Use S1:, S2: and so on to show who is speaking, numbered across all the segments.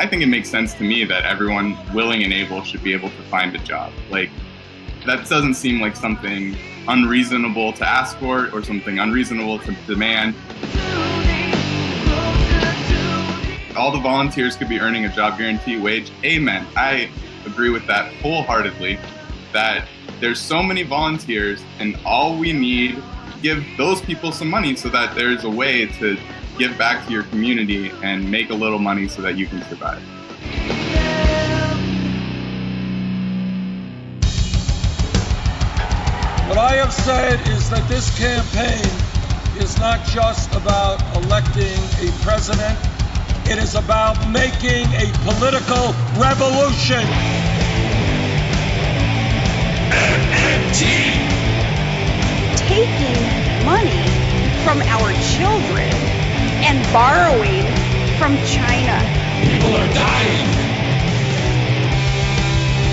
S1: I think it makes sense to me that everyone willing and able should be able to find a job. Like, that doesn't seem like something unreasonable to ask for or something unreasonable to demand. All the volunteers could be earning a job guarantee wage. Amen. I agree with that wholeheartedly, that there's so many volunteers and all we need, give those people some money so that there's a way to give back to your community and make a little money so that you can survive.
S2: What I have said is that this campaign is not just about electing a president, it is about making a political revolution.
S3: MMT!
S4: Taking money from our children and borrowing from China.
S3: People are dying.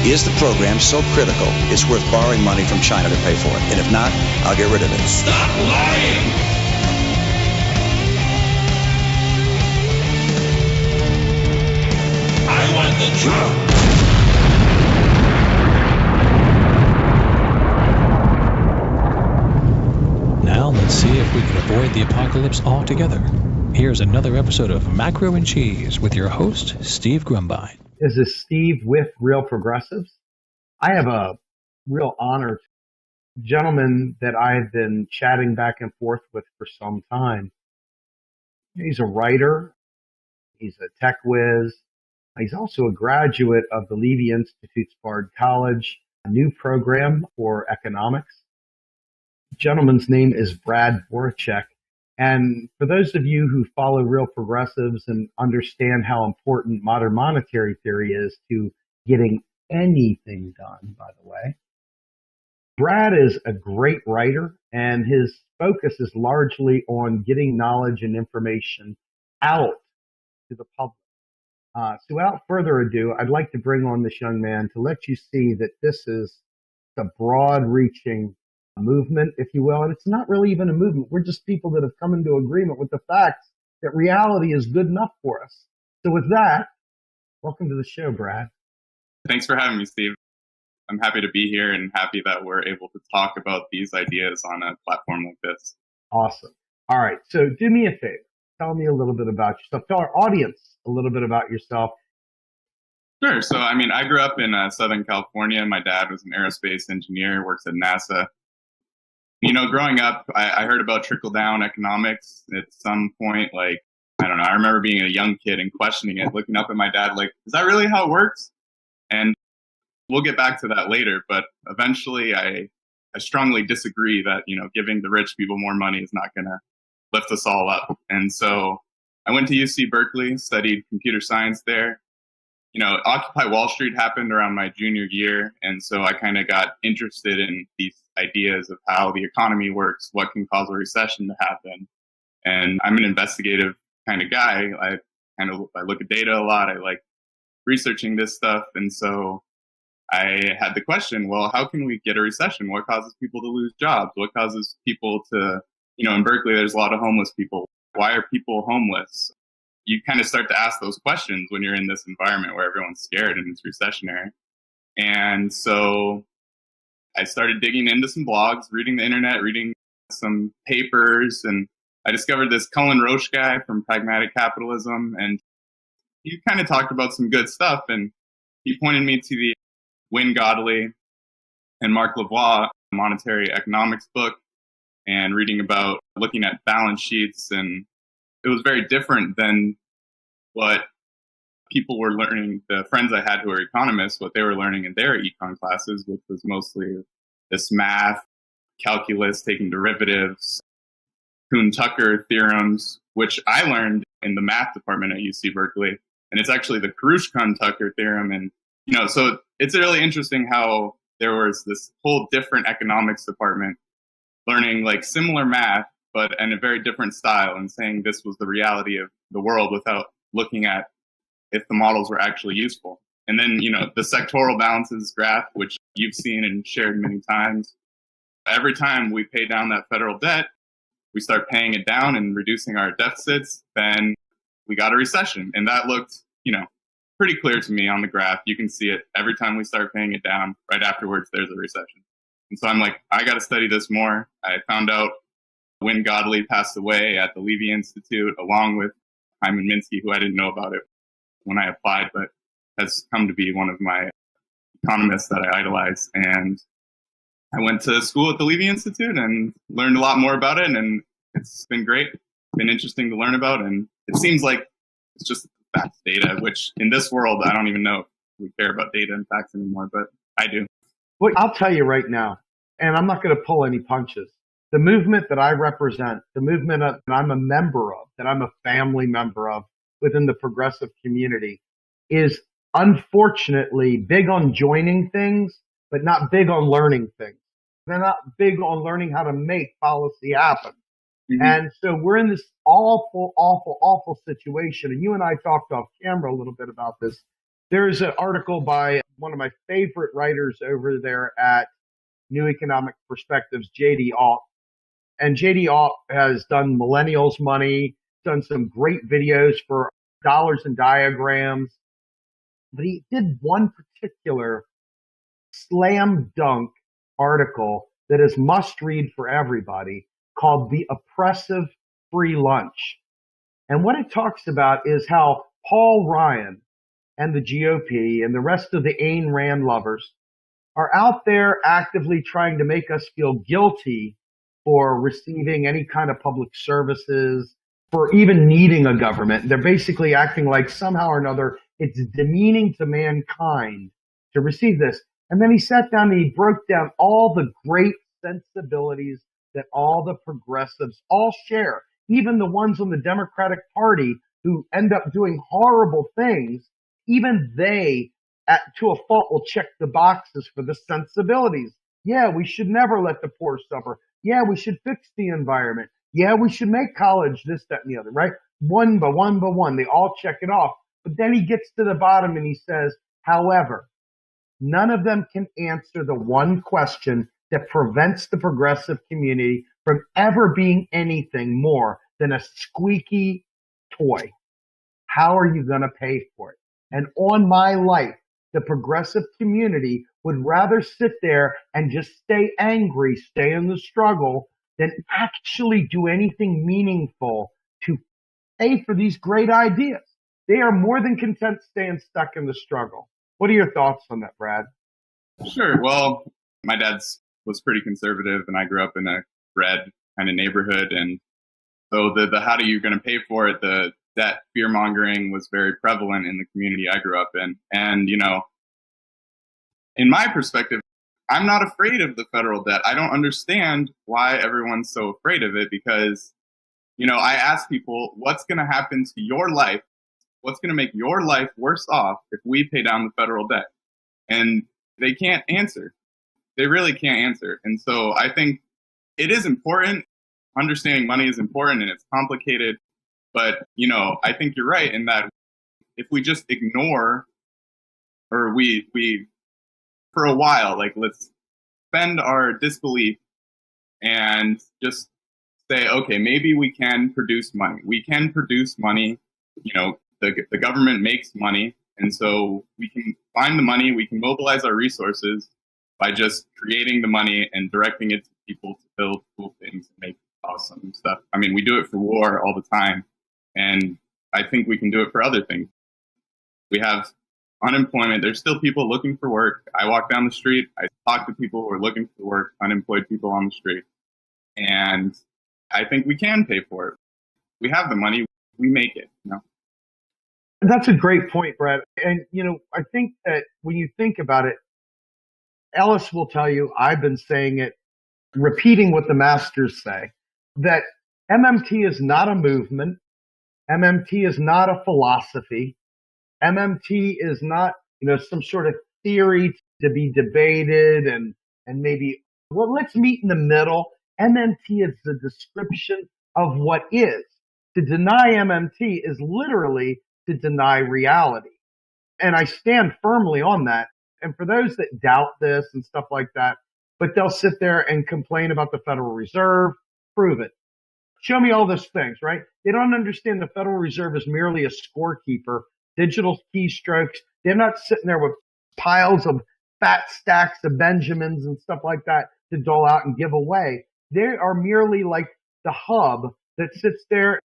S5: Is the program so critical it's worth borrowing money from China to pay for it? And if not, I'll get rid of it.
S3: Stop lying! I want the truth!
S6: Now let's see if we can avoid the apocalypse altogether. Here's another episode of Macro and Cheese with your host, Steve Grumbine.
S7: This is Steve with Real Progressives. I have a real honor, gentleman that I've been chatting back and forth with for some time. He's a writer. He's a tech whiz. He's also a graduate of the Levy Institute's Bard College, a new program for economics. The gentleman's name is Brad Voracek. And for those of you who follow Real Progressives and understand how important modern monetary theory is to getting anything done, by the way, Brad is a great writer, and his focus is largely on getting knowledge and information out to the public. So without further ado, I'd like to bring on this young man to let you see that this is a broad-reaching movement, if you will, and it's not really even a movement. We're just people that have come into agreement with the facts that reality is good enough for us. So with that, welcome to the show, Brad.
S1: Thanks for having me, Steve. I'm happy to be here and happy that we're able to talk about these ideas on a platform like this.
S7: Awesome. All right. So do me a favor. Tell me a little bit about yourself. Tell our audience a little bit about yourself.
S1: Sure. So, I grew up in Southern California. My dad was an aerospace engineer, works at NASA. Growing up, I heard about trickle-down economics at some point. I remember being a young kid and questioning it, looking up at my dad, is that really how it works? And we'll get back to that later. But eventually, I strongly disagree that, giving the rich people more money is not going to lift us all up. And so I went to UC Berkeley, studied computer science there. Occupy Wall Street happened around my junior year. And so I kind of got interested in these ideas of how the economy works, what can cause a recession to happen. And I'm an investigative kind of guy. I look at data a lot. I like researching this stuff. And so I had the question, well, how can we get a recession? What causes people to lose jobs? What causes people to, in Berkeley, there's a lot of homeless people. Why are people homeless? You kind of start to ask those questions when you're in this environment where everyone's scared and it's recessionary. And so I started digging into some blogs, reading the internet, reading some papers, and I discovered this Cullen Roche guy from Pragmatic Capitalism, and he kind of talked about some good stuff, and he pointed me to the Wynne Godley and Mark Lavoie monetary economics book, and reading about looking at balance sheets, and it was very different than what people were learning, the friends I had who were economists, what they were learning in their econ classes, which was mostly this math, calculus, taking derivatives, Kuhn-Tucker theorems, which I learned in the math department at UC Berkeley. And it's actually the Karush-Kuhn-Tucker theorem. And, so it's really interesting how there was this whole different economics department learning similar math, but in a very different style, and saying this was the reality of the world without looking at if the models were actually useful. And then, the sectoral balances graph, which you've seen and shared many times. Every time we pay down that federal debt, we start paying it down and reducing our deficits, then we got a recession. And that looked, pretty clear to me on the graph. You can see it every time we start paying it down. Right afterwards, there's a recession. And so I'm like, I got to study this more. I found out when Godley passed away at the Levy Institute, along with Hyman Minsky, who I didn't know about it when I applied, but has come to be one of my economists that I idolize. And I went to school at the Levy Institute and learned a lot more about it. And it's been great. It's been interesting to learn about. And it seems like it's just facts data, which in this world, I don't even know if we care about data and facts anymore, but I do.
S7: Well, I'll tell you right now, and I'm not going to pull any punches. The movement that I represent, the movement that I'm a member of, that I'm a family member of within the progressive community, is unfortunately big on joining things, but not big on learning things. They're not big on learning how to make policy happen. Mm-hmm. And so we're in this awful situation. And you and I talked off camera a little bit about this. There's an article by one of my favorite writers over there at New Economic Perspectives, J.D. Alt. And J.D. Alt has done Millennials Money, done some great videos for Dollars and Diagrams. But he did one particular slam dunk article that is must read for everybody called The Oppressive Free Lunch. And what it talks about is how Paul Ryan and the GOP and the rest of the Ayn Rand lovers are out there actively trying to make us feel guilty for receiving any kind of public services, for even needing a government. They're basically acting like somehow or another it's demeaning to mankind to receive this. And then he sat down and he broke down all the great sensibilities that all the progressives all share, even the ones on the Democratic Party who end up doing horrible things. Even they, to a fault, will check the boxes for the sensibilities. Yeah, we should never let the poor suffer. Yeah, we should fix the environment. Yeah, we should make college this, that, and the other, right? One by one, they all check it off. But then he gets to the bottom and he says, however, none of them can answer the one question that prevents the progressive community from ever being anything more than a squeaky toy. How are you going to pay for it? And on my life, the progressive community would rather sit there and just stay angry, stay in the struggle, than actually do anything meaningful to pay for these great ideas. They are more than content staying stuck in the struggle. What are your thoughts on that, Brad?
S1: Sure. Well, my dad was pretty conservative, and I grew up in a red kind of neighborhood. And so the how do you going to pay for it, that fear mongering was very prevalent in the community I grew up in. And, you know, in my perspective, I'm not afraid of the federal debt. I don't understand why everyone's so afraid of it because, you know, I ask people, what's going to happen to your life? What's going to make your life worse off if we pay down the federal debt? And they can't answer. They really can't answer. And so I think it is important. Understanding money is important and it's complicated. But, you know, I think you're right in that if we just ignore or we for a while, like let's spend our disbelief and just say, okay, maybe we can produce money. We can produce money. You know, the government makes money. And so we can find the money. We can mobilize our resources by just creating the money and directing it to people to build cool things and make awesome stuff. I mean, we do it for war all the time. And I think we can do it for other things. We have unemployment. There's still people looking for work. I walk down the street. I talk to people who are looking for work, unemployed people on the street. And I think we can pay for it. We have the money. We make it. You know?
S7: That's a great point, Brad. And, you know, I think that when you think about it, Ellis will tell you, I've been saying it, repeating what the masters say, that MMT is not a movement. MMT is not a philosophy. MMT is not, you know, some sort of theory to be debated and maybe, well, let's meet in the middle. MMT is the description of what is. To deny MMT is literally to deny reality. And I stand firmly on that. And for those that doubt this and stuff like that, but they'll sit there and complain about the Federal Reserve, prove it. Show me all those things, right? They don't understand the Federal Reserve is merely a scorekeeper digital keystrokes. They're not sitting there with piles of fat stacks of Benjamins and stuff like that to dole out and give away. They are merely like the hub that sits there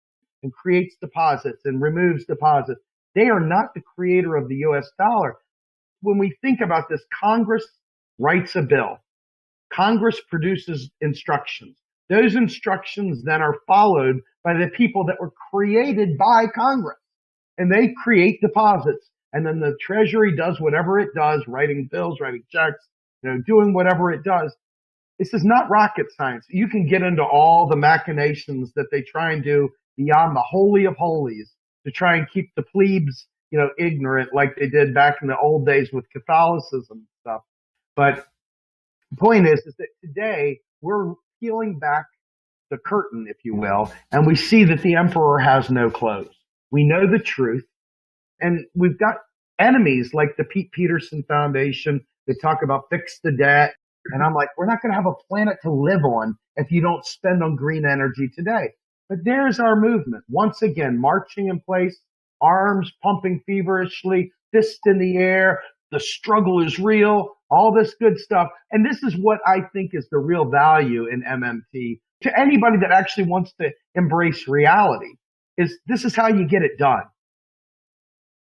S7: and creates deposits and removes deposits. They are not the creator of the US dollar. When we think about this, Congress writes a bill. Congress produces instructions. Those instructions then are followed by the people that were created by Congress. And they create deposits. And then the Treasury does whatever it does, writing bills, writing checks, doing whatever it does. This is not rocket science. You can get into all the machinations that they try and do beyond the holy of holies to try and keep the plebes, ignorant like they did back in the old days with Catholicism and stuff. But the point is that today we're peeling back the curtain, if you will, and we see that the emperor has no clothes. We know the truth, and we've got enemies like the Pete Peterson Foundation that talk about fix the debt. And I'm like, we're not going to have a planet to live on if you don't spend on green energy today. But there's our movement. Once again, marching in place, arms pumping feverishly, fists in the air. The struggle is real, all this good stuff. And this is what I think is the real value in MMT to anybody that actually wants to embrace reality. This is how you get it done.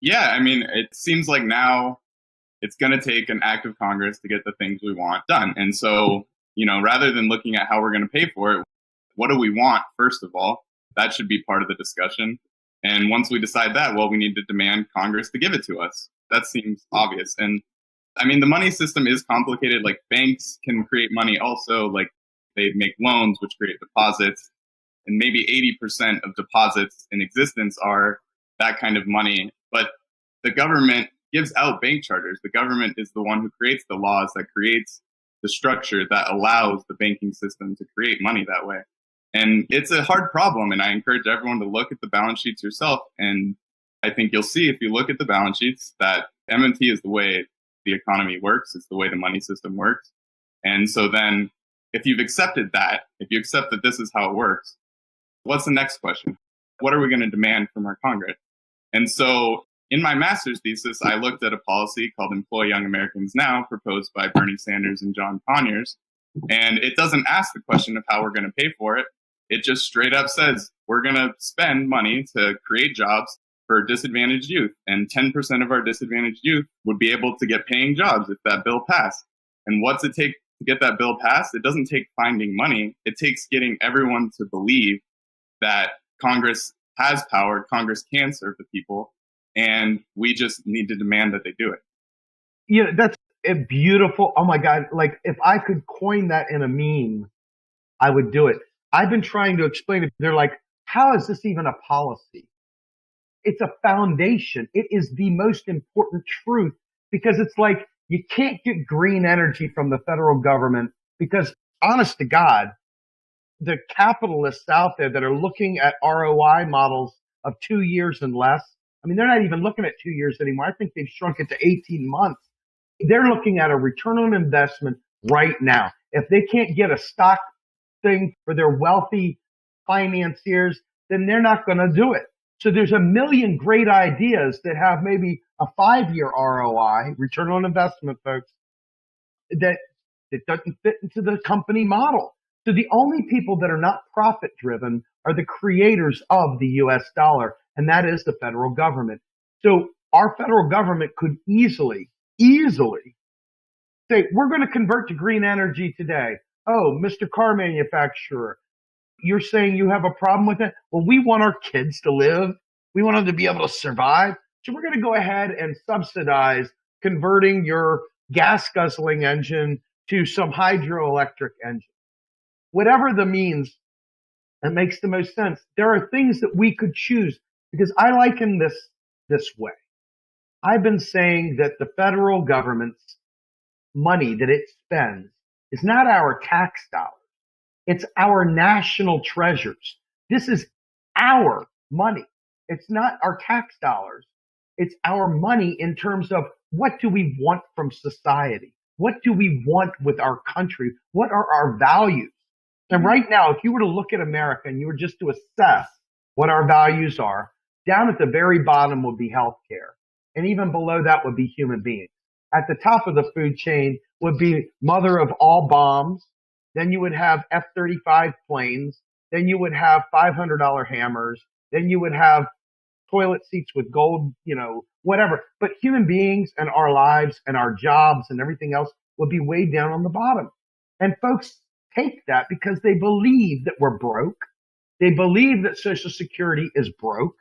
S1: Yeah, I mean, it seems like now it's going to take an act of Congress to get the things we want done. And so, rather than looking at how we're going to pay for it, what do we want, first of all? That should be part of the discussion. And once we decide that, well, we need to demand Congress to give it to us. That seems obvious. And I mean, the money system is complicated. Like banks can create money also, like they make loans, which create deposits. And maybe 80% of deposits in existence are that kind of money. But the government gives out bank charters. The government is the one who creates the laws, that creates the structure that allows the banking system to create money that way. And it's a hard problem. And I encourage everyone to look at the balance sheets yourself. And I think you'll see, if you look at the balance sheets, that MMT is the way the economy works. It's the way the money system works. And so then if you've accepted that, if you accept that this is how it works, what's the next question? What are we going to demand from our Congress? And so in my master's thesis, I looked at a policy called Employ Young Americans Now, proposed by Bernie Sanders and John Conyers. And it doesn't ask the question of how we're going to pay for it. It just straight up says, we're going to spend money to create jobs for disadvantaged youth. And 10% of our disadvantaged youth would be able to get paying jobs if that bill passed. And what's it take to get that bill passed? It doesn't take finding money. It takes getting everyone to believe that Congress has power, Congress can serve the people, and we just need to demand that they do it.
S7: That's a beautiful, oh my God, like if I could coin that in a meme, I would do it. I've been trying to explain it. They're like, how is this even a policy? It's a foundation. It is the most important truth, because it's like you can't get green energy from the federal government because, honest to God, the capitalists out there that are looking at ROI models of 2 years and less, I mean, they're not even looking at 2 years anymore. I think they've shrunk it to 18 months. They're looking at a return on investment right now. If they can't get a stock thing for their wealthy financiers, then they're not going to do it. So there's a million great ideas that have maybe a 5-year ROI, return on investment, folks, that it doesn't fit into the company model. So the only people that are not profit driven are the creators of the US dollar, and that is the federal government. So our federal government could easily say, we're going to convert to green energy today. Oh, Mr. Car Manufacturer, you're saying you have a problem with it? Well, we want our kids to live. We want them to be able to survive. So we're going to go ahead and subsidize converting your gas guzzling engine to some hydroelectric engine. Whatever the means that makes the most sense. There are things that we could choose, because I liken this way. I've been saying that the federal government's money that it spends is not our tax dollars. It's our national treasures. This is our money. It's not our tax dollars. It's our money in terms of what do we want from society? What do we want with our country? What are our values? And right now, if you were to look at America and you were just to assess what our values are, Down at the very bottom would be healthcare. And even below that would be human beings. At the top of the food chain would be mother of all bombs. Then you would have F-35 planes. Then you would have $500 hammers. Then you would have toilet seats with gold, whatever. But human beings and our lives and our jobs and everything else would be way down on the bottom. And folks take that because they believe that we're broke. They believe that Social Security is broke.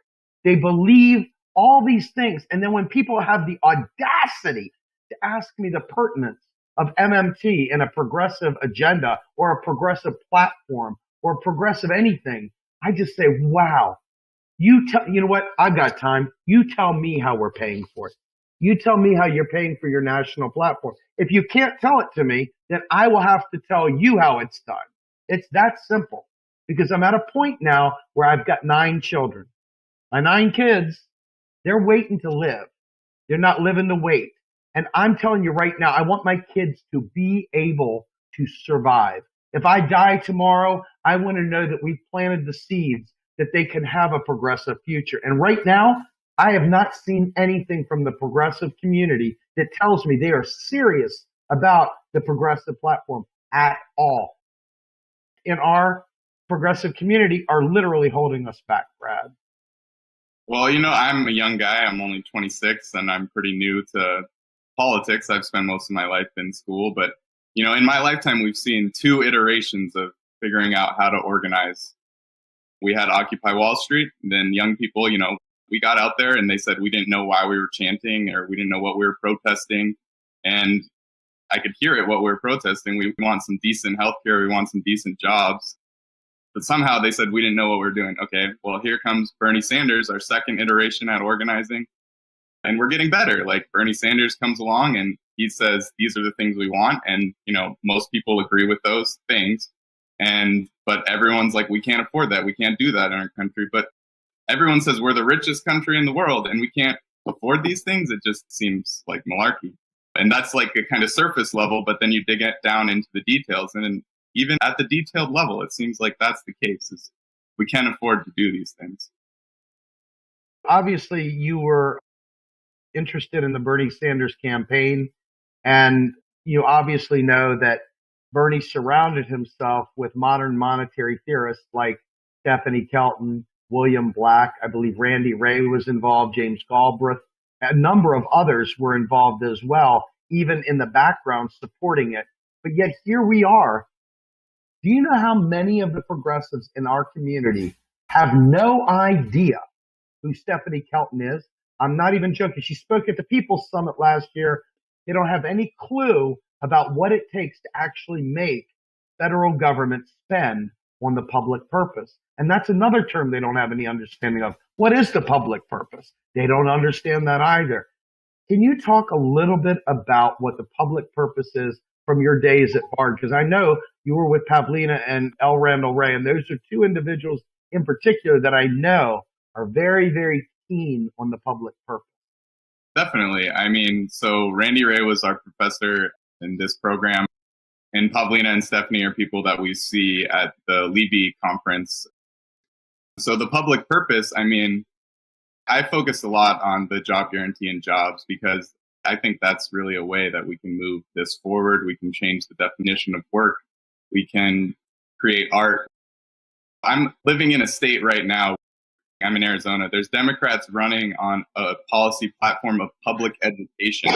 S7: They believe all these things. And then when people have the audacity to ask me the pertinence of MMT and a progressive agenda or a progressive platform or progressive anything, I just say, wow, you know what? I've got time. You tell me how we're paying for it. You tell me how you're paying for your national platform. If you can't tell it to me, then I will have to tell you how it's done. It's that simple because I'm at a point now where I've got 9 children. My 9 kids, they're waiting to live. They're not living to wait. And I'm telling you right now, I want my kids to be able to survive. If I die tomorrow, I want to know that we've planted the seeds that they can have a progressive future. And right now, I have not seen anything from the progressive community that tells me they are serious about the progressive platform at all. In our progressive community are literally holding us back, Brad.
S1: Well, I'm a young guy. I'm only 26 and I'm pretty new to politics. I've spent most of my life in school, but in my lifetime, we've seen 2 iterations of figuring out how to organize. We had Occupy Wall Street, and then young people, we got out there and they said we didn't know why we were chanting or we didn't know what we were protesting. And I could hear it, what we were protesting. We want some decent healthcare. We want some decent jobs. But somehow they said we didn't know what we were doing. Okay, well, here comes Bernie Sanders, our second iteration at organizing. And we're getting better. Like Bernie Sanders comes along and he says, these are the things we want. And, most people agree with those things. But everyone's like, we can't afford that. We can't do that in our country. But everyone says we're the richest country in the world and we can't afford these things. It just seems like malarkey. And that's like a kind of surface level. But then you dig it down into the details. And then even at the detailed level, it seems like that's the case. Is we can't afford to do these things.
S7: Obviously, you were interested in the Bernie Sanders campaign, and you obviously know that Bernie surrounded himself with modern monetary theorists like Stephanie Kelton, William Black, I believe Randy Ray was involved, James Galbraith, a number of others were involved as well, even in the background supporting it. But yet here we are. Do you know how many of the progressives in our community have no idea who Stephanie Kelton is? I'm not even joking. She spoke at the People's Summit last year. They don't have any clue about what it takes to actually make federal government spend on the public purpose. And that's another term they don't have any understanding of. What is the public purpose? They don't understand that either. Can you talk a little bit about what the public purpose is from your days at Bard? Because I know you were with Pavlina and L. Randall Ray, and those are 2 individuals in particular that I know are very, very keen on the public purpose.
S1: Definitely. So Randy Ray was our professor in this program, and Pavlina and Stephanie are people that we see at the Levy conference. So the public purpose, I focus a lot on the job guarantee and jobs because I think that's really a way that we can move this forward. We can change the definition of work. We can create art. I'm living in a state right now. I'm in Arizona. There's Democrats running on a policy platform of public education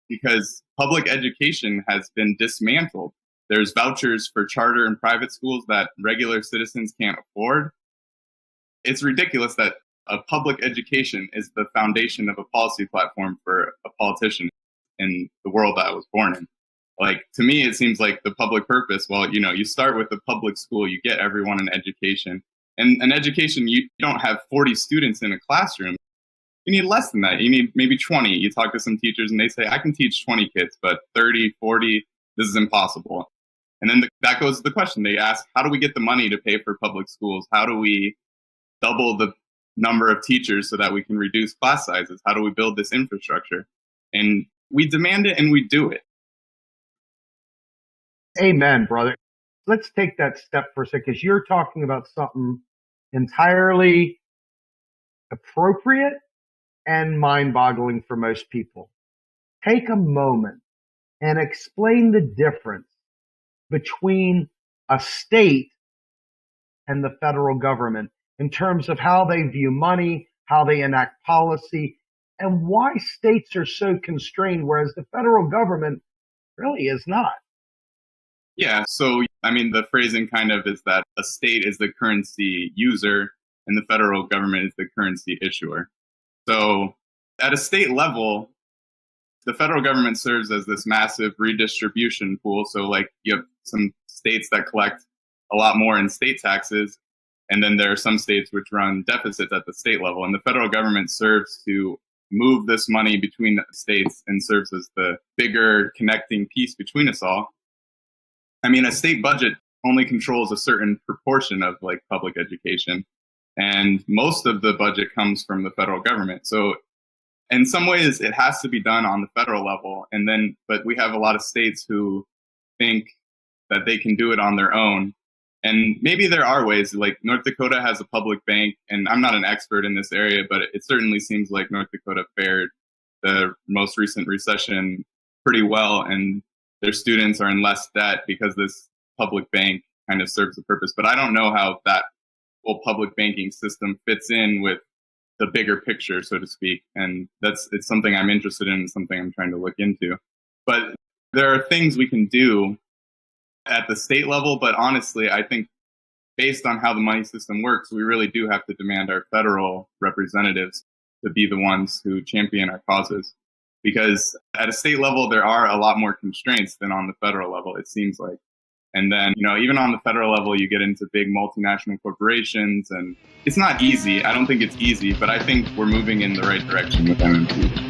S1: because public education has been dismantled. There's vouchers for charter and private schools that regular citizens can't afford. It's ridiculous that a public education is the foundation of a policy platform for a politician in the world that I was born in. Like, to me, it seems like the public purpose, well, you start with the public school, you get everyone an education. And an education, you don't have 40 students in a classroom. You need less than that. You need maybe 20. You talk to some teachers and they say, I can teach 20 kids, but 30, 40, this is impossible. And then that goes to the question. They ask, how do we get the money to pay for public schools? How do we double the number of teachers so that we can reduce class sizes? How do we build this infrastructure? And we demand it and we do it.
S7: Amen, brother. Let's take that step for a second, because you're talking about something entirely appropriate and mind-boggling for most people. Take a moment and explain the difference between a state and the federal government in terms of how they view money, how they enact policy, and why states are so constrained, whereas the federal government really is not.
S1: Yeah, so I mean, the phrasing kind of is that a state is the currency user and the federal government is the currency issuer. So at a state level, the federal government serves as this massive redistribution pool. So like you have some states that collect a lot more in state taxes, and then there are some states which run deficits at the state level. And the federal government serves to move this money between the states and serves as the bigger connecting piece between us all. I mean, a state budget only controls a certain proportion of like public education, and most of the budget comes from the federal government. So in some ways it has to be done on the federal level. And then, but we have a lot of states who think that they can do it on their own. And maybe there are ways, like North Dakota has a public bank, and I'm not an expert in this area, but it certainly seems like North Dakota fared the most recent recession pretty well, and their students are in less debt because this public bank kind of serves the purpose. But I don't know how that whole public banking system fits in with the bigger picture, so to speak. And it's something I'm interested in, something I'm trying to look into. But there are things we can do at the state level, but honestly, I think based on how the money system works, we really do have to demand our federal representatives to be the ones who champion our causes. Because at a state level, there are a lot more constraints than on the federal level, it seems like. And then, even on the federal level, you get into big multinational corporations, and it's not easy. I don't think it's easy, but I think we're moving in the right direction with MMT.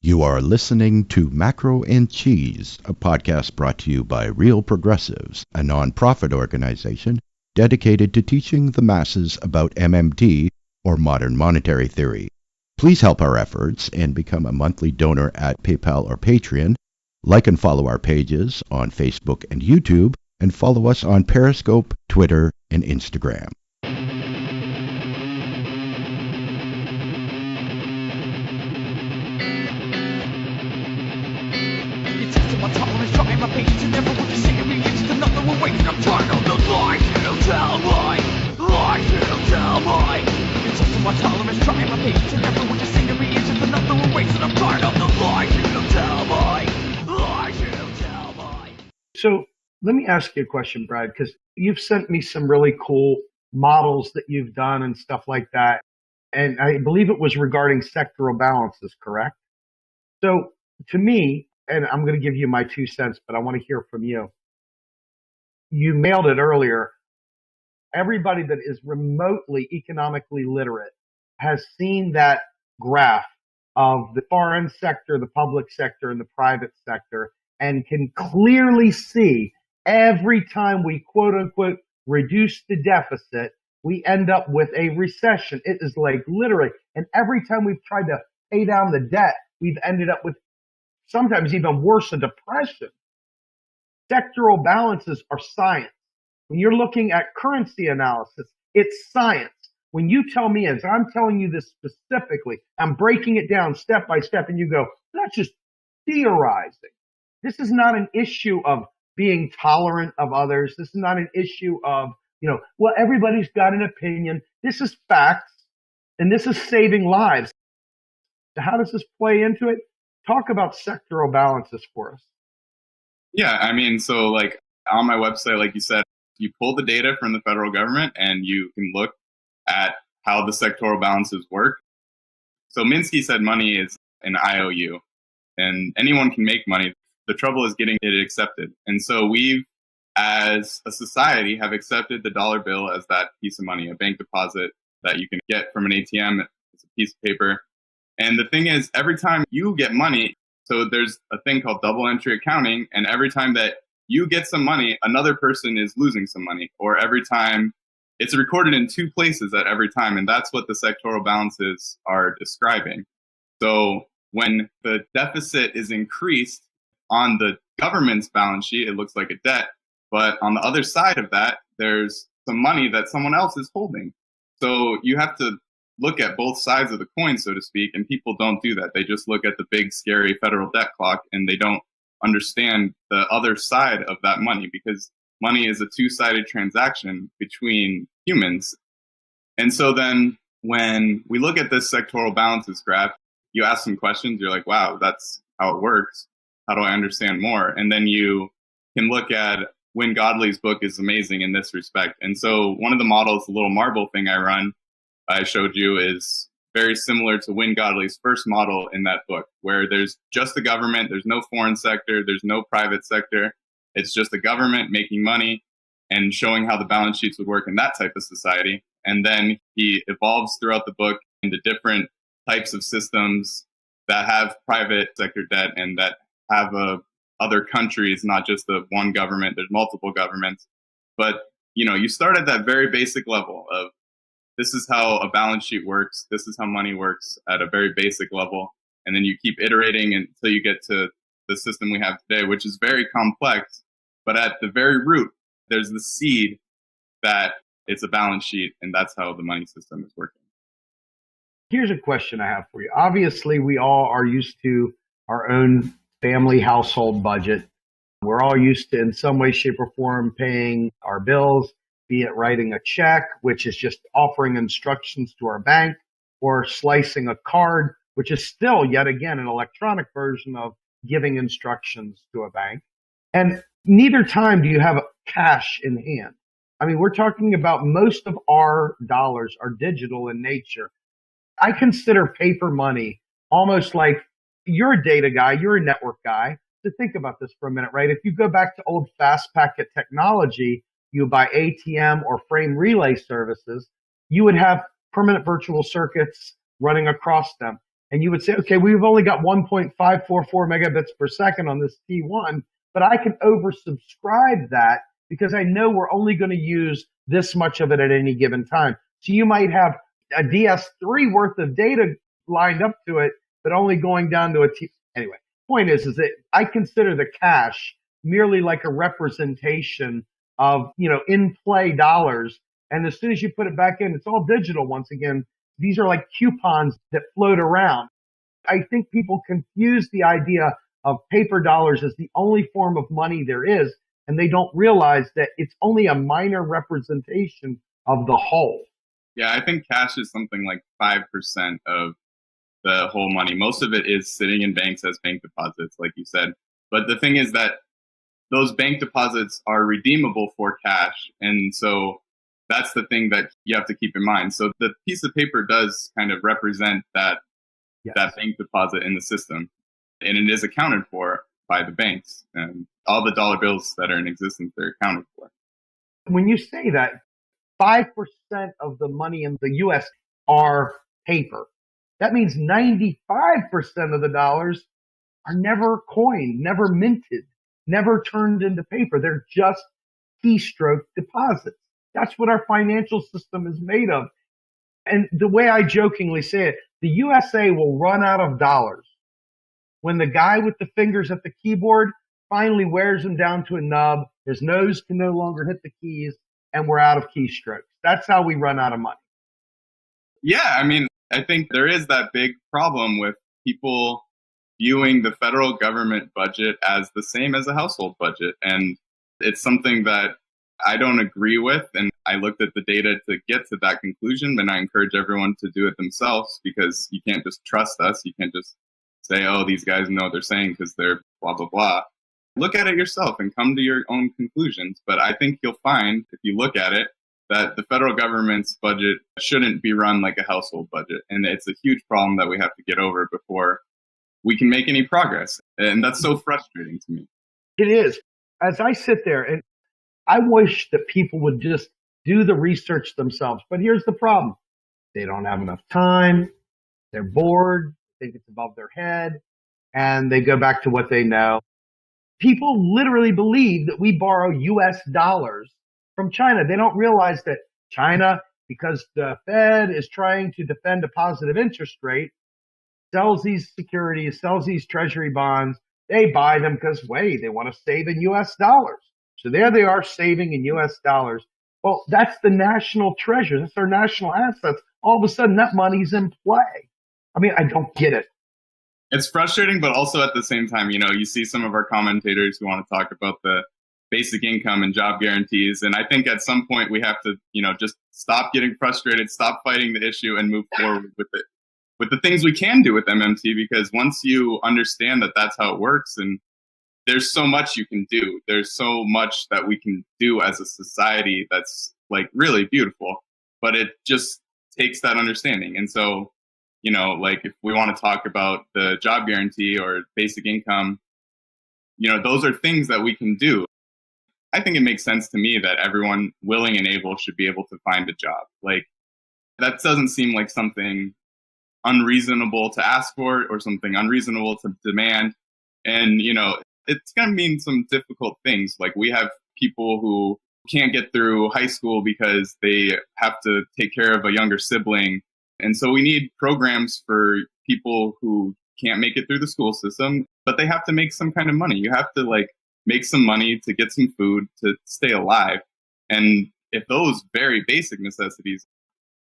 S8: You are listening to Macro and Cheese, a podcast brought to you by Real Progressives, a nonprofit organization dedicated to teaching the masses about MMT, or modern monetary theory. Please help our efforts and become a monthly donor at PayPal or Patreon. Like and follow our pages on Facebook and YouTube, and follow us on Periscope, Twitter, and Instagram.
S7: So let me ask you a question, Brad, because you've sent me some really cool models that you've done and stuff like that. And I believe it was regarding sectoral balances, correct? So to me, and I'm going to give you my 2 cents, but I want to hear from you. You mailed it earlier. Everybody that is remotely economically literate has seen that graph of the foreign sector, the public sector, and the private sector, and can clearly see every time we quote unquote reduce the deficit, we end up with a recession. It is like literally, and every time we've tried to pay down the debt, we've ended up with sometimes even worse, a depression. Sectoral balances are science. When you're looking at currency analysis, it's science. When you tell me, as I'm telling you this specifically, I'm breaking it down step by step, and you go, that's just theorizing. This is not an issue of being tolerant of others. This is not an issue of, well, everybody's got an opinion. This is facts, and this is saving lives. So how does this play into it? Talk about sectoral balances for us.
S1: Yeah, I mean, so like on my website, like you said, you pull the data from the federal government and you can look at how the sectoral balances work. So Minsky said money is an IOU, and anyone can make money. The trouble is getting it accepted. And so we, as a society, have accepted the dollar bill as that piece of money, a bank deposit that you can get from an ATM. It's a piece of paper. And the thing is, every time you get money, so there's a thing called double entry accounting, and every time that you get some money, another person is losing some money, or every time it's recorded in 2 places at every time. And that's what the sectoral balances are describing. So when the deficit is increased on the government's balance sheet, it looks like a debt. But on the other side of that, there's some money that someone else is holding. So you have to look at both sides of the coin, so to speak, and people don't do that. They just look at the big, scary federal debt clock, and they don't understand the other side of that money, because money is a two-sided transaction between humans. And so then when we look at this sectoral balances graph, you ask some questions, you're like, wow, that's how it works. How do I understand more? And then you can look at Win Godley's book is amazing in this respect. And so one of the models, the little marble thing I showed you, is very similar to Win Godley's first model in that book, where there's just the government, there's no foreign sector, there's no private sector. It's just the government making money and showing how the balance sheets would work in that type of society. And then he evolves throughout the book into different types of systems that have private sector debt and that have other countries, not just the one government. There's multiple governments. But, you start at that very basic level of, this is how a balance sheet works. This is how money works at a very basic level. And then you keep iterating until you get to the system we have today, which is very complex. But at the very root, there's the seed that it's a balance sheet, and that's how the money system is working.
S7: Here's a question I have for you. Obviously, we all are used to our own family household budget. We're all used to, in some way, shape, or form, paying our bills, be it writing a check, which is just offering instructions to our bank, or slicing a card, which is still, yet again, an electronic version of giving instructions to a bank. And neither time do you have cash in hand. I mean, we're talking about most of our dollars are digital in nature. I consider paper money almost like, you're a data guy, you're a network guy. So think about this for a minute, right? If you go back to old fast packet technology, you buy ATM or frame relay services, you would have permanent virtual circuits running across them. And you would say, okay, we've only got 1.544 megabits per second on this T1, but I can oversubscribe that because I know we're only going to use this much of it at any given time. So you might have a DS3 worth of data lined up to it, but only going down to a T. Anyway, point is that I consider the cash merely like a representation of, in play dollars. And as soon as you put it back in, it's all digital once again. These are like coupons that float around. I think people confuse the idea of paper dollars as the only form of money there is, and they don't realize that it's only a minor representation of the whole.
S1: Yeah, I think cash is something like 5% of the whole money. Most of it is sitting in banks as bank deposits, like you said. But the thing is that those bank deposits are redeemable for cash. And so that's the thing that you have to keep in mind. So the piece of paper does kind of represent that, that bank deposit in the system. And it is accounted for by the banks. And all the dollar bills that are in existence, they're accounted for.
S7: When you say that, 5% of the money in the U.S. are paper. That means 95% of the dollars are never coined, never minted, never turned into paper. They're just keystroke deposits. That's what our financial system is made of. And the way I jokingly say it, the USA will run out of dollars when the guy with the fingers at the keyboard finally wears them down to a nub. His nose can no longer hit the keys, and we're out of keystrokes. That's how we run out of money.
S1: Yeah, I mean, I think there is that big problem with people viewing the federal government budget as the same as a household budget. And it's something that I don't agree with. And I looked at the data to get to that conclusion, and I encourage everyone to do it themselves, because you can't just trust us. You can't just say, oh, these guys know what they're saying because they're blah, blah, blah. Look at it yourself and come to your own conclusions. But I think you'll find, if you look at it, that the federal government's budget shouldn't be run like a household budget. And it's a huge problem that we have to get over before we can make any progress. And that's so frustrating to me.
S7: It is. As I sit there, and I wish that people would just do the research themselves. But here's the problem. They don't have enough time. They're bored. They think it's above their head. And they go back to what they know. People literally believe that we borrow U.S. dollars from China. They don't realize that China, because the Fed is trying to defend a positive interest rate, sells these securities, sells these treasury bonds. They buy them because, wait, they want to save in U.S. dollars. So there they are saving in U.S. dollars. Well, that's the national treasure. That's our national assets. All of a sudden, that money's in play. I mean, I don't get it.
S1: It's frustrating, but also at the same time, you see some of our commentators who want to talk about the basic income and job guarantees. And I think at some point we have to, just stop getting frustrated, stop fighting the issue, and move forward with it, with the things we can do with MMT, because once you understand that that's how it works, and there's so much you can do. There's so much that we can do as a society that's like really beautiful, but it just takes that understanding. And so, like if we want to talk about the job guarantee or basic income, those are things that we can do. I think it makes sense to me that everyone willing and able should be able to find a job. Like that doesn't seem like something unreasonable to ask for or something unreasonable to demand. And, it's going to mean some difficult things. Like we have people who can't get through high school because they have to take care of a younger sibling. And so we need programs for people who can't make it through the school system, but they have to make some kind of money. You have to make some money to get some food to stay alive. And if those very basic necessities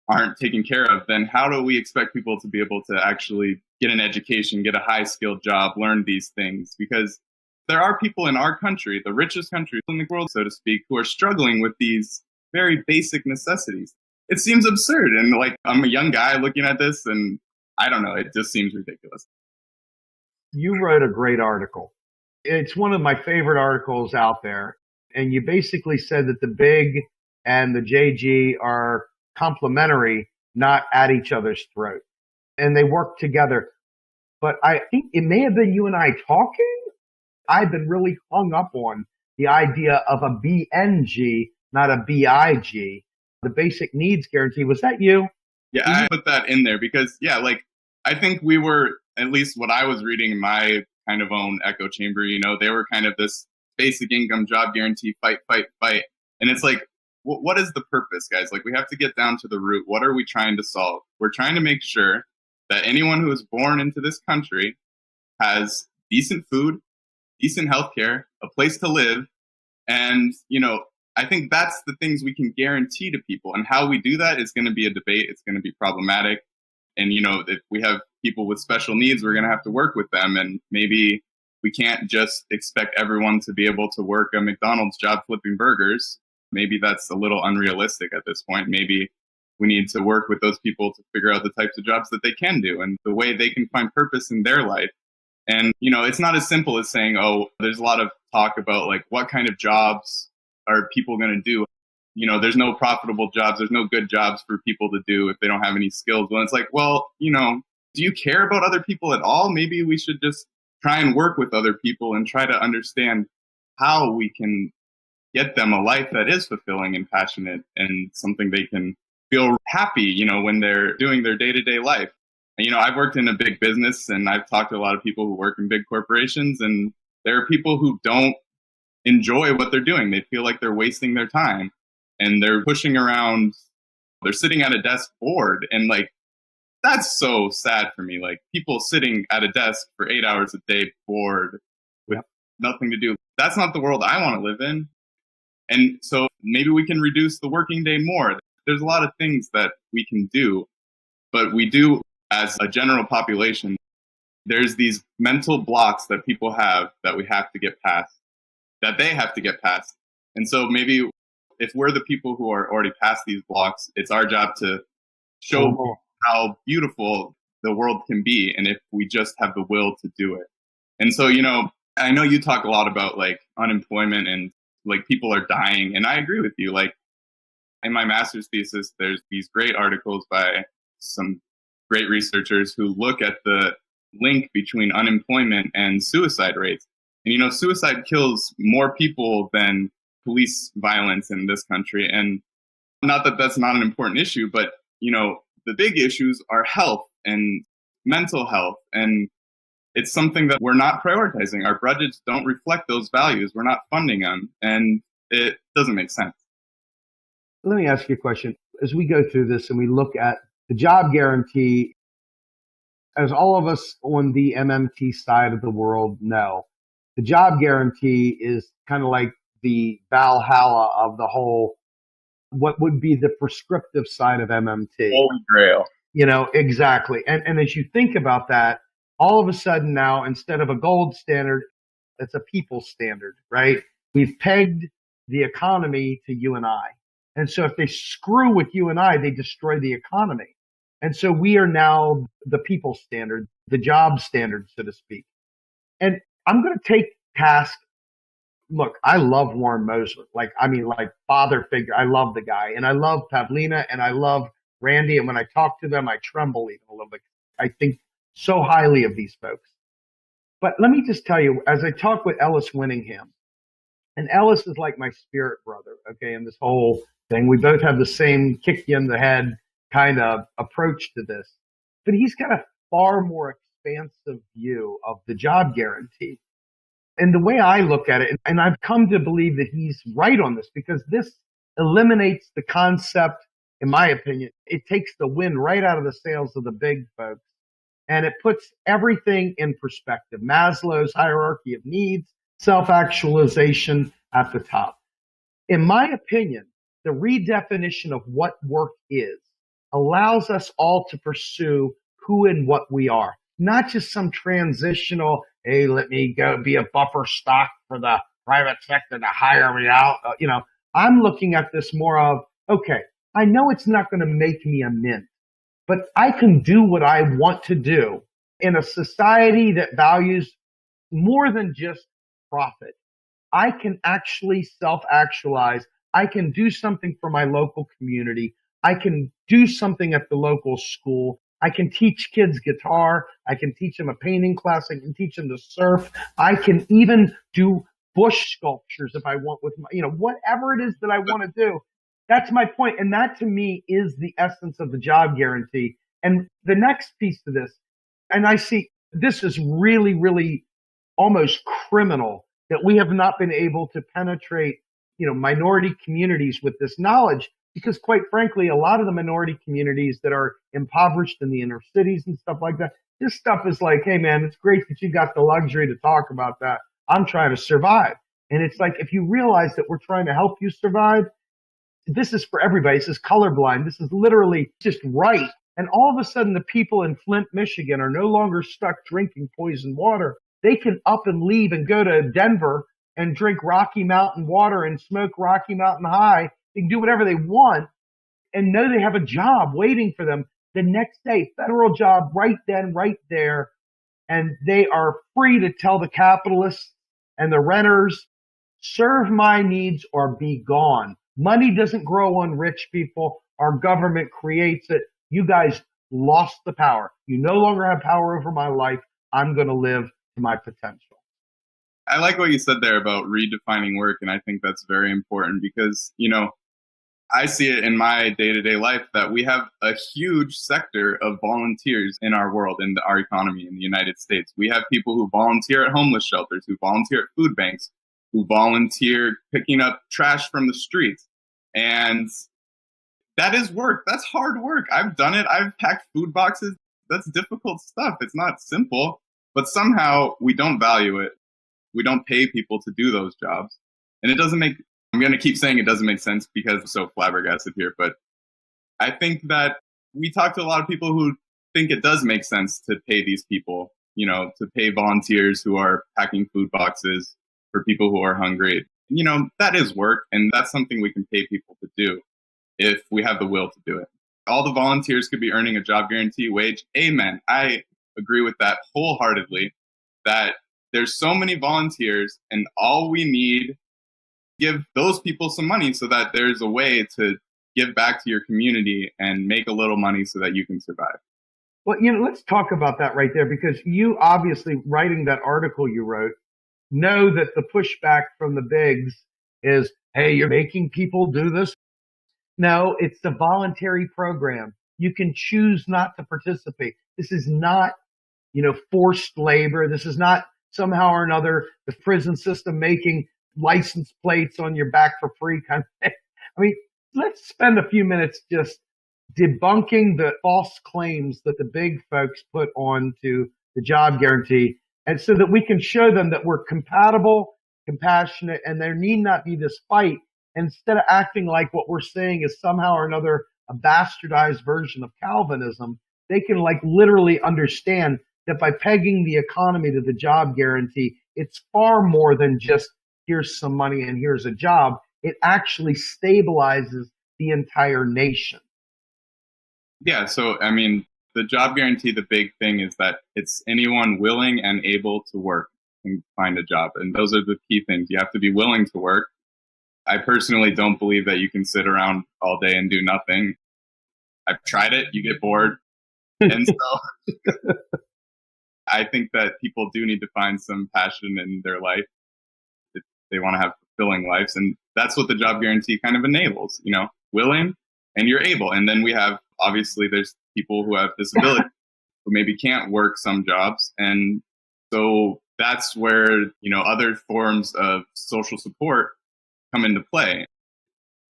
S1: aren't taken care of, then how do we expect people to be able to actually get an education, get a high skilled job, learn these things? Because there are people in our country, the richest country in the world, so to speak, who are struggling with these very basic necessities. It seems absurd. And I'm a young guy looking at this, and I don't know, it just seems ridiculous.
S7: You wrote a great article. It's one of my favorite articles out there. And you basically said that the big and the JG are complementary, not at each other's throat. And they work together. But I think it may have been you and I talking. I've been really hung up on the idea of a BNG, not a BIG, the basic needs guarantee. Was that you?
S1: Yeah, I put that in there because, I think we were, at least what I was reading in my kind of own echo chamber, they were kind of this basic income job guarantee, fight. And it's like, what is the purpose, guys? We have to get down to the root. What are we trying to solve? We're trying to make sure that anyone who is born into this country has decent food, decent healthcare, a place to live. And, I think that's the things we can guarantee to people. And how we do that is going to be a debate. It's going to be problematic. And, if we have people with special needs, we're going to have to work with them. And maybe we can't just expect everyone to be able to work a McDonald's job flipping burgers. Maybe that's a little unrealistic at this point. Maybe we need to work with those people to figure out the types of jobs that they can do and the way they can find purpose in their life. And, it's not as simple as saying, oh, there's a lot of talk about what kind of jobs are people going to do? There's no profitable jobs. There's no good jobs for people to do if they don't have any skills. Well, it's do you care about other people at all? Maybe we should just try and work with other people and try to understand how we can get them a life that is fulfilling and passionate and something they can feel happy, when they're doing their day-to-day life. And, I've worked in a big business and I've talked to a lot of people who work in big corporations, and there are people who don't enjoy what they're doing. They feel like they're wasting their time and they're pushing around. They're sitting at a desk bored. And that's so sad for me. People sitting at a desk for 8 hours a day bored with nothing to do. That's not the world I want to live in. And so maybe we can reduce the working day more. There's a lot of things that we can do, but we do as a general population. There's these mental blocks that people have that we have to get past, that they have to get past. And so maybe if we're the people who are already past these blocks, it's our job to show how beautiful the world can be. And if we just have the will to do it. And so, I know you talk a lot about unemployment and people are dying. And I agree with you. In my master's thesis, there's these great articles by some great researchers who look at the link between unemployment and suicide rates. And, suicide kills more people than police violence in this country. And not that that's not an important issue, but, the big issues are health and mental health. And it's something that we're not prioritizing. Our budgets don't reflect those values. We're not funding them. And it doesn't make sense.
S7: Let me ask you a question. As we go through this and we look at the job guarantee, as all of us on the MMT side of the world know, the job guarantee is kind of like the Valhalla of the whole, what would be the prescriptive side of MMT.
S1: Holy grail.
S7: Exactly. And as you think about that, all of a sudden now, instead of a gold standard, it's a people standard, right? We've pegged the economy to you and I. And so if they screw with you and I, they destroy the economy. And so we are now the people standard, the job standard, so to speak. And I'm going to take task. Look, I love Warren Mosley. Like father figure. I love the guy. And I love Pavlina and I love Randy. And when I talk to them, I tremble even a little bit. I think so highly of these folks. But let me just tell you, as I talk with Ellis Winningham, and Ellis is like my spirit brother, okay, in this whole thing. We both have the same kick you in the head kind of approach to this. But he's got a far more expansive view of the job guarantee. And the way I look at it, and I've come to believe that he's right on this, because this eliminates the concept, in my opinion, it takes the wind right out of the sails of the big folks. And it puts everything in perspective. Maslow's hierarchy of needs, self-actualization at the top. In my opinion, the redefinition of what work is allows us all to pursue who and what we are, not just some transitional, hey, let me go be a buffer stock for the private sector to hire me out. I'm looking at this more of, okay, I know it's not going to make me a mint, but I can do what I want to do in a society that values more than just profit. I can actually self-actualize. I can do something for my local community. I can do something at the local school. I can teach kids guitar. I can teach them a painting class. I can teach them to surf. I can even do bush sculptures if I want with my, whatever it is that I want to do. That's my point. And that to me is the essence of the job guarantee. And the next piece to this, and I see this is really, really almost criminal that we have not been able to penetrate, minority communities with this knowledge, because quite frankly, a lot of the minority communities that are impoverished in the inner cities and stuff like that, this stuff is like, hey man, it's great that you got the luxury to talk about that. I'm trying to survive. And it's like, if you realize that we're trying to help you survive, this is for everybody. This is colorblind. This is literally just right. And all of a sudden, the people in Flint, Michigan are no longer stuck drinking poison water. They can up and leave and go to Denver and drink Rocky Mountain water and smoke Rocky Mountain High. They can do whatever they want and know they have a job waiting for them the next day, federal job right then, right there. And they are free to tell the capitalists and the renters, serve my needs or be gone. Money doesn't grow on rich people. Our government creates it. You guys lost the power. You no longer have power over my life. I'm going to live to my potential.
S1: I like what you said there about redefining work. And I think that's very important because, I see it in my day-to-day life that we have a huge sector of volunteers in our world, in our economy in the United States. We have people who volunteer at homeless shelters, who volunteer at food banks, who volunteer picking up trash from the streets. And that is work. That's hard work. I've done it. I've packed food boxes. That's difficult stuff. It's not simple, but somehow we don't value it. We don't pay people to do those jobs. And it doesn't make, I'm going to keep saying it doesn't make sense because I'm so flabbergasted here, but I think that we talk to a lot of people who think it does make sense to pay these people, to pay volunteers who are packing food boxes for people who are hungry. That is work, and that's something we can pay people to do if we have the will to do it. All the volunteers could be earning a job guarantee wage. Amen. I agree with that wholeheartedly, that there's so many volunteers, and all we need, give those people some money so that there's a way to give back to your community and make a little money so that you can survive.
S7: Well, let's talk about that right there, because you obviously, writing that article you wrote, know that the pushback from the bigs is, hey, you're making people do this. No, it's a voluntary program. You can choose not to participate. This is not, forced labor. This is not somehow or another the prison system making license plates on your back for free kind of thing. I mean, let's spend a few minutes just debunking the false claims that the big folks put onto the job guarantee, and so that we can show them that we're compatible, compassionate, and there need not be this fight. Instead of acting like what we're saying is somehow or another a bastardized version of Calvinism, they can like literally understand that by pegging the economy to the job guarantee, it's far more than just here's some money and here's a job. It actually stabilizes the entire nation.
S1: Yeah. So, I mean, the job guarantee, the big thing is that it's anyone willing and able to work and find a job. And those are the key things. You have to be willing to work. I personally don't believe that you can sit around all day and do nothing. I've tried it. You get bored. And so I think that people do need to find some passion in their life if they want to have fulfilling lives. And that's what the job guarantee kind of enables, you know, willing and you're able. And then we have, obviously, there's people who have disabilities who maybe can't work some jobs. And so that's where, you know, other forms of social support come into play.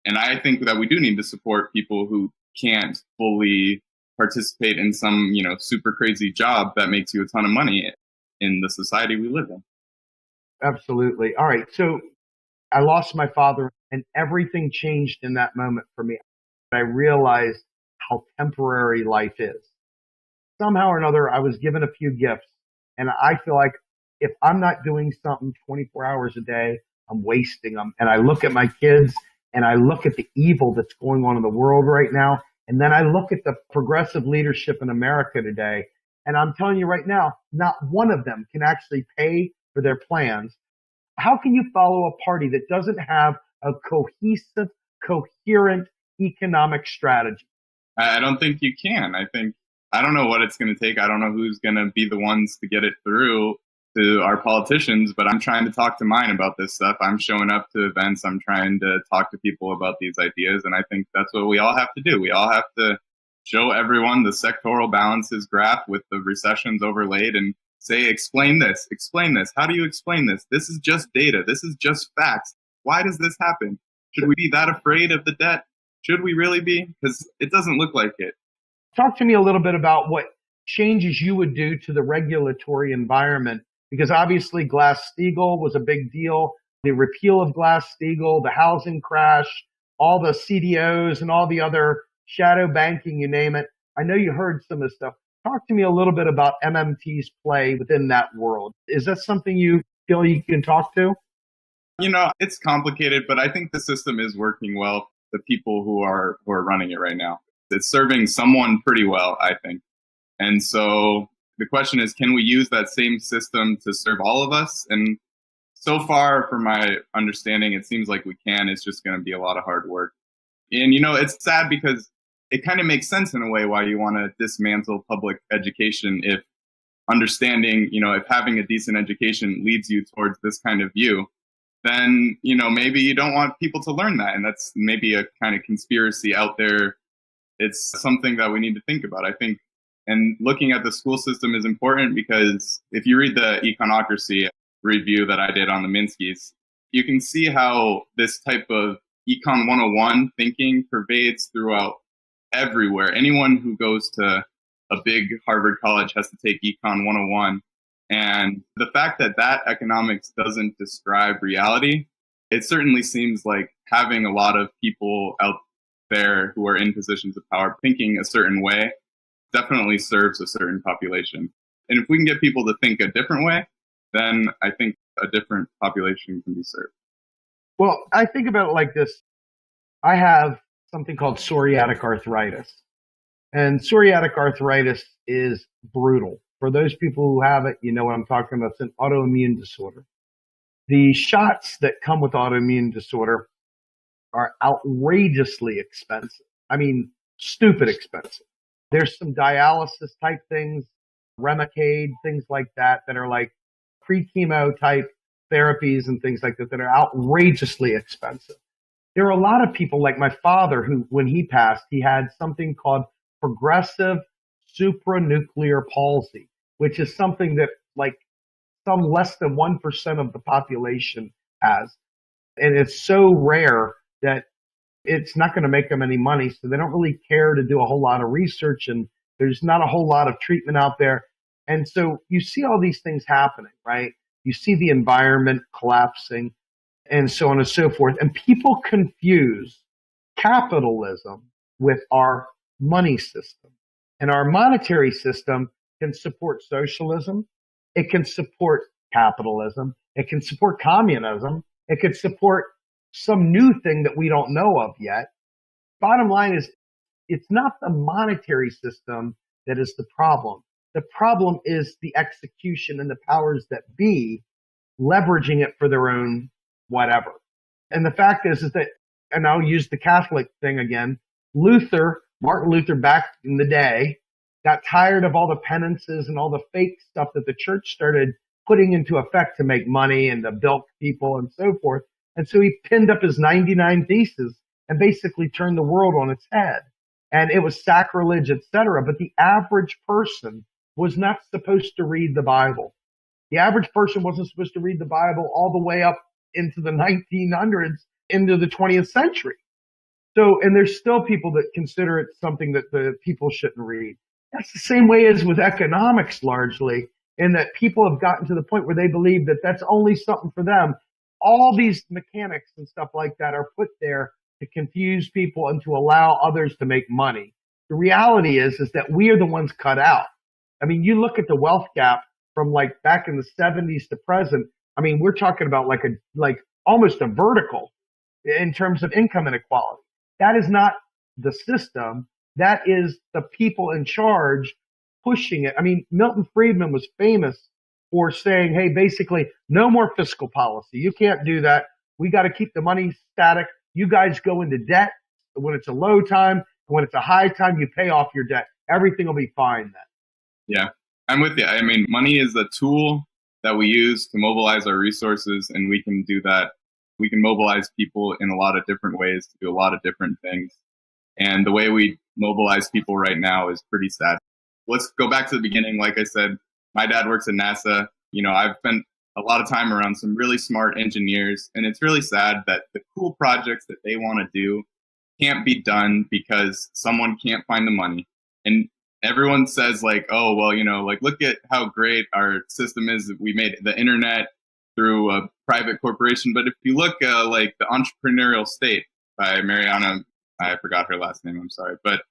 S1: And I think that we do need to support people who can't fully participate in some, you know, super crazy job that makes you a ton of money in the society we live in.
S7: Absolutely. All right. So I lost my father and everything changed in that moment for me. I realized how temporary life is. Somehow or another, I was given a few gifts, and I feel like if I'm not doing something 24 hours a day, I'm wasting them. And I look at my kids and I look at the evil that's going on in the world right now. And then I look at the progressive leadership in America today. And I'm telling you right now, not one of them can actually pay for their plans. How can you follow a party that doesn't have a cohesive, coherent economic strategy?
S1: I don't think you can. I don't know what it's going to take. I don't know who's going to be the ones to get it through to our politicians, but I'm trying to talk to mine about this stuff. I'm showing up to events. I'm trying to talk to people about these ideas. And I think that's what we all have to do. We all have to show everyone the sectoral balances graph with the recessions overlaid and say, explain this. How do you explain this? This is just data. This is just facts. Why does this happen? Should we be that afraid of the debt? Should we really be? Because it doesn't look like it.
S7: Talk to me a little bit about what changes you would do to the regulatory environment, because obviously Glass-Steagall was a big deal. The repeal of Glass-Steagall, the housing crash, all the CDOs and all the other shadow banking, you name it. I know you heard some of the stuff. Talk to me a little bit about MMT's play within that world. Is that something you feel you can talk to?
S1: You know, it's complicated, but I think the system is working well. The people who are running it right now, it's serving someone pretty well, I think. And so the question is, can we use that same system to serve all of us? And so far, from my understanding, it seems like we can. It's just going to be a lot of hard work. And, you know, it's sad because it kind of makes sense in a way why you want to dismantle public education if understanding, you know, if having a decent education leads you towards this kind of view, then, you know, maybe you don't want people to learn that. And that's maybe a kind of conspiracy out there. It's something that we need to think about, I think. And looking at the school system is important because if you read the Econocracy review that I did on the Minskys, you can see how this type of Econ 101 thinking pervades throughout everywhere. Anyone who goes to a big Harvard college has to take Econ 101. And the fact that that economics doesn't describe reality, it certainly seems like having a lot of people out there who are in positions of power thinking a certain way definitely serves a certain population. And if we can get people to think a different way, then I think a different population can be served.
S7: Well, I think about it like this. I have something called psoriatic arthritis. And psoriatic arthritis is brutal. For those people who have it, you know what I'm talking about. It's an autoimmune disorder. The shots that come with autoimmune disorder are outrageously expensive. I mean, stupid expensive. There's some dialysis type things, Remicade, things like that are like pre-chemo type therapies and things like that are outrageously expensive. There are a lot of people like my father who, when he passed, he had something called progressive supranuclear palsy, which is something that like some less than 1% of the population has. And it's so rare that it's not going to make them any money. So they don't really care to do a whole lot of research, and there's not a whole lot of treatment out there. And so you see all these things happening, right? You see the environment collapsing and so on and so forth. And people confuse capitalism with our money system. And our monetary system can support socialism. It can support capitalism. It can support communism. It could support some new thing that we don't know of yet. Bottom line is, it's not the monetary system that is the problem. The problem is the execution and the powers that be leveraging it for their own whatever. And the fact is that, and I'll use the Catholic thing again, Martin Luther back in the day, got tired of all the penances and all the fake stuff that the church started putting into effect to make money and to bilk people and so forth. And so he pinned up his 99 Theses and basically turned the world on its head. And it was sacrilege, etc. But the average person was not supposed to read the Bible. The average person wasn't supposed to read the Bible all the way up into the 1900s, into the 20th century. So, and there's still people that consider it something that the people shouldn't read. That's the same way as with economics largely, in that people have gotten to the point where they believe that that's only something for them. All these mechanics and stuff like that are put there to confuse people and to allow others to make money. The reality is that we are the ones cut out. I mean, you look at the wealth gap from like back in the 70s to present. I mean, we're talking about like almost a vertical in terms of income inequality. That is not the system. That is the people in charge pushing it. I mean, Milton Friedman was famous for saying, hey, basically, no more fiscal policy. You can't do that. We got to keep the money static. You guys go into debt when it's a low time. When it's a high time, you pay off your debt. Everything will be fine then.
S1: Yeah, I'm with you. I mean, money is a tool that we use to mobilize our resources, and we can do that. We can mobilize people in a lot of different ways to do a lot of different things. And the way we mobilize people right now is pretty sad. Let's go back to the beginning. Like I said, my dad works at NASA. You know, I've spent a lot of time around some really smart engineers, and it's really sad that the cool projects that they want to do can't be done because someone can't find the money. And everyone says like, oh, well, you know, like, look at how great our system is. We made the internet through a private corporation. But if you look like The Entrepreneurial State by Mariana, I forgot her last name, I'm sorry, but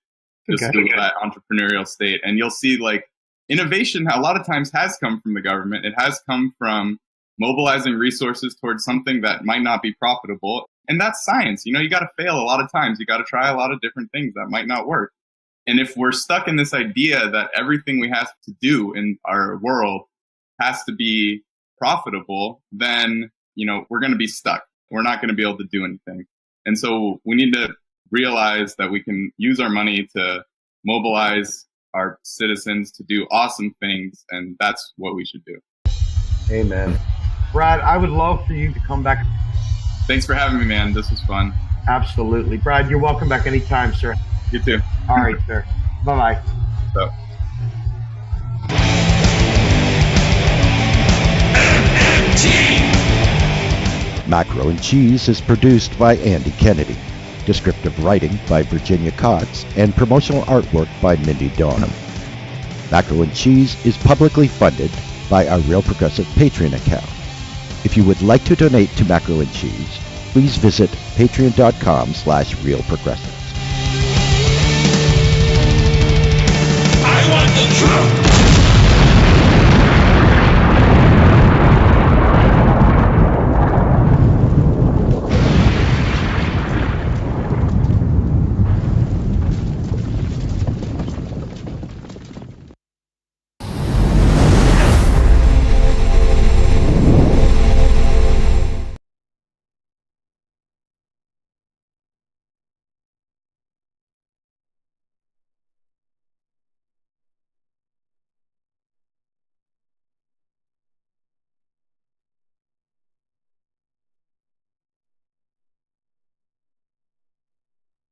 S1: just Google that, Entrepreneurial State, and you'll see like innovation a lot of times has come from the government. It has come from mobilizing resources towards something that might not be profitable. And that's science. You know, you got to fail a lot of times. You got to try a lot of different things that might not work. And if we're stuck in this idea that everything we have to do in our world has to be profitable, then, you know, we're going to be stuck. We're not going to be able to do anything. And so we need to realize that we can use our money to mobilize our citizens to do awesome things. And that's what we should do.
S7: Amen. Brad, I would love for you to come back.
S1: Thanks for having me, man. This was fun.
S7: Absolutely. Brad, you're welcome back anytime, sir.
S1: You too.
S7: All right, sir. Bye-bye.
S1: So.
S8: Macro and Cheese is produced by Andy Kennedy. Descriptive writing by Virginia Cox and promotional artwork by Mindy Donham. Macro and Cheese is publicly funded by our Real Progressive Patreon account. If you would like to donate to Macro and Cheese, please visit patreon.com/realprogressives.
S3: I want the truth.